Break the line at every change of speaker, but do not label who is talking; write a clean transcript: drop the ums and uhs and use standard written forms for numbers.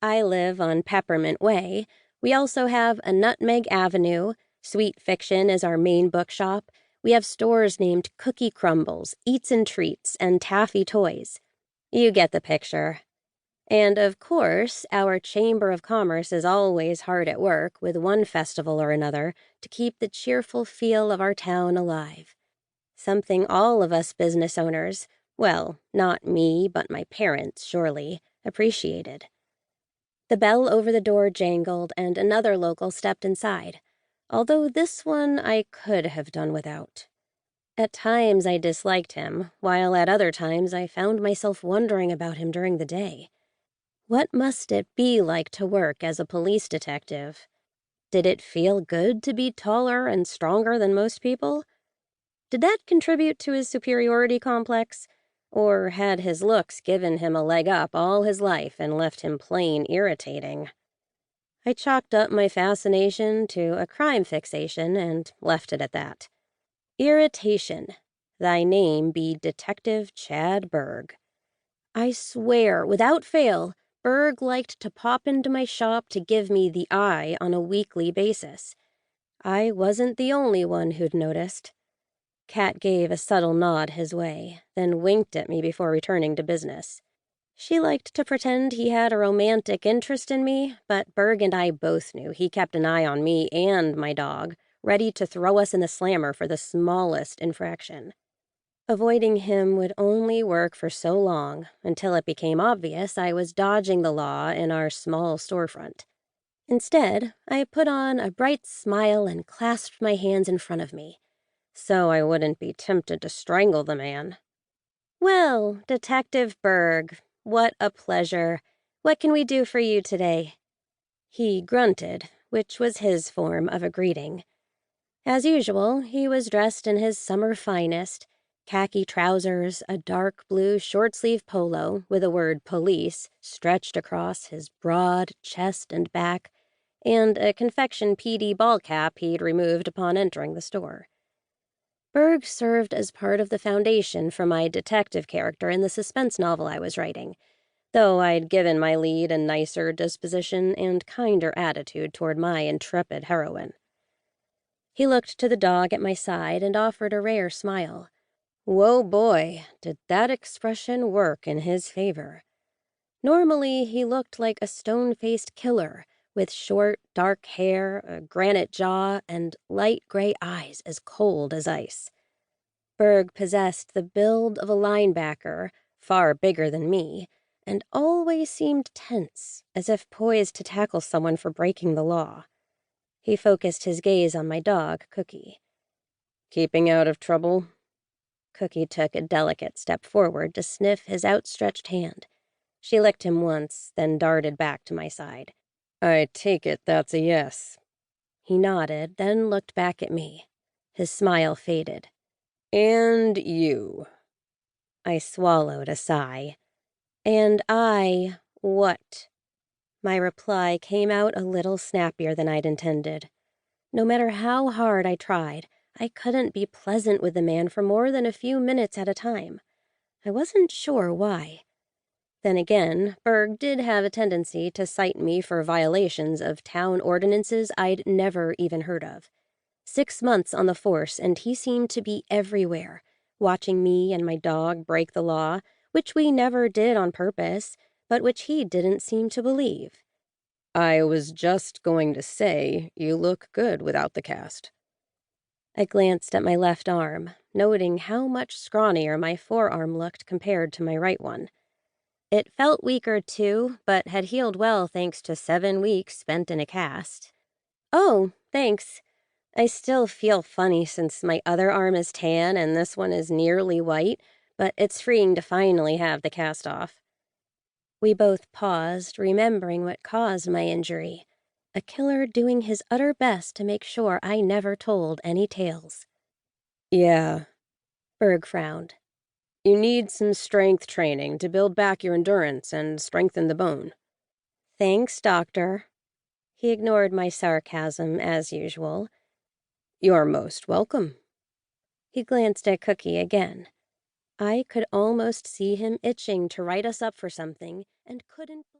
I live on Peppermint Way. We also have a Nutmeg Avenue. Sweet Fiction is our main bookshop. We have stores named Cookie Crumbles, Eats and Treats, and Taffy Toys. You get the picture. And of course, our Chamber of Commerce is always hard at work with one festival or another to keep the cheerful feel of our town alive. Something all of us business owners, well, not me, but my parents, surely, appreciated. The bell over the door jangled, and another local stepped inside, although this one I could have done without. At times I disliked him, while at other times I found myself wondering about him during the day. What must it be like to work as a police detective? Did it feel good to be taller and stronger than most people? Did that contribute to his superiority complex? Or had his looks given him a leg up all his life and left him plain irritating? I chalked up my fascination to a crime fixation and left it at that. Irritation. Thy name be Detective Chad Berg. I swear, without fail, Berg liked to pop into my shop to give me the eye on a weekly basis. I wasn't the only one who'd noticed. Kat gave a subtle nod his way, then winked at me before returning to business. She liked to pretend he had a romantic interest in me, but Berg and I both knew he kept an eye on me and my dog, ready to throw us in the slammer for the smallest infraction. Avoiding him would only work for so long, until it became obvious I was dodging the law in our small storefront. Instead, I put on a bright smile and clasped my hands in front of me, so I wouldn't be tempted to strangle the man. "Well, Detective Berg, what a pleasure. What can we do for you today?" He grunted, which was his form of a greeting. As usual, he was dressed in his summer finest, khaki trousers, a dark blue short-sleeve polo with the word police stretched across his broad chest and back, and a Confection PD ball cap he'd removed upon entering the store. Berg served as part of the foundation for my detective character in the suspense novel I was writing, though I'd given my lead a nicer disposition and kinder attitude toward my intrepid heroine. He looked to the dog at my side and offered a rare smile. Whoa, boy, did that expression work in his favor. Normally, he looked like a stone-faced killer, with short, dark hair, a granite jaw, and light gray eyes as cold as ice. Berg possessed the build of a linebacker, far bigger than me, and always seemed tense, as if poised to tackle someone for breaking the law. He focused his gaze on my dog, Cookie. "Keeping out of trouble?" Cookie took a delicate step forward to sniff his outstretched hand. She licked him once, then darted back to my side. "I take it that's a yes." He nodded, then looked back at me. His smile faded. "And you?" I swallowed a sigh. "And what?" My reply came out a little snappier than I'd intended. No matter how hard I tried, I couldn't be pleasant with the man for more than a few minutes at a time. I wasn't sure why. Then again, Berg did have a tendency to cite me for violations of town ordinances I'd never even heard of. 6 months on the force, and he seemed to be everywhere, watching me and my dog break the law, which we never did on purpose, but which he didn't seem to believe. "I was just going to say, you look good without the cast." I glanced at my left arm, noting how much scrawnier my forearm looked compared to my right one. It felt weaker, too, but had healed well thanks to 7 weeks spent in a cast. "Oh, thanks. I still feel funny since my other arm is tan and this one is nearly white, but it's freeing to finally have the cast off." We both paused, remembering what caused my injury. A killer doing his utter best to make sure I never told any tales. "Yeah," Berg frowned. "You need some strength training to build back your endurance and strengthen the bone." "Thanks, doctor." He ignored my sarcasm as usual. "You're most welcome." He glanced at Cookie again. I could almost see him itching to write us up for something and couldn't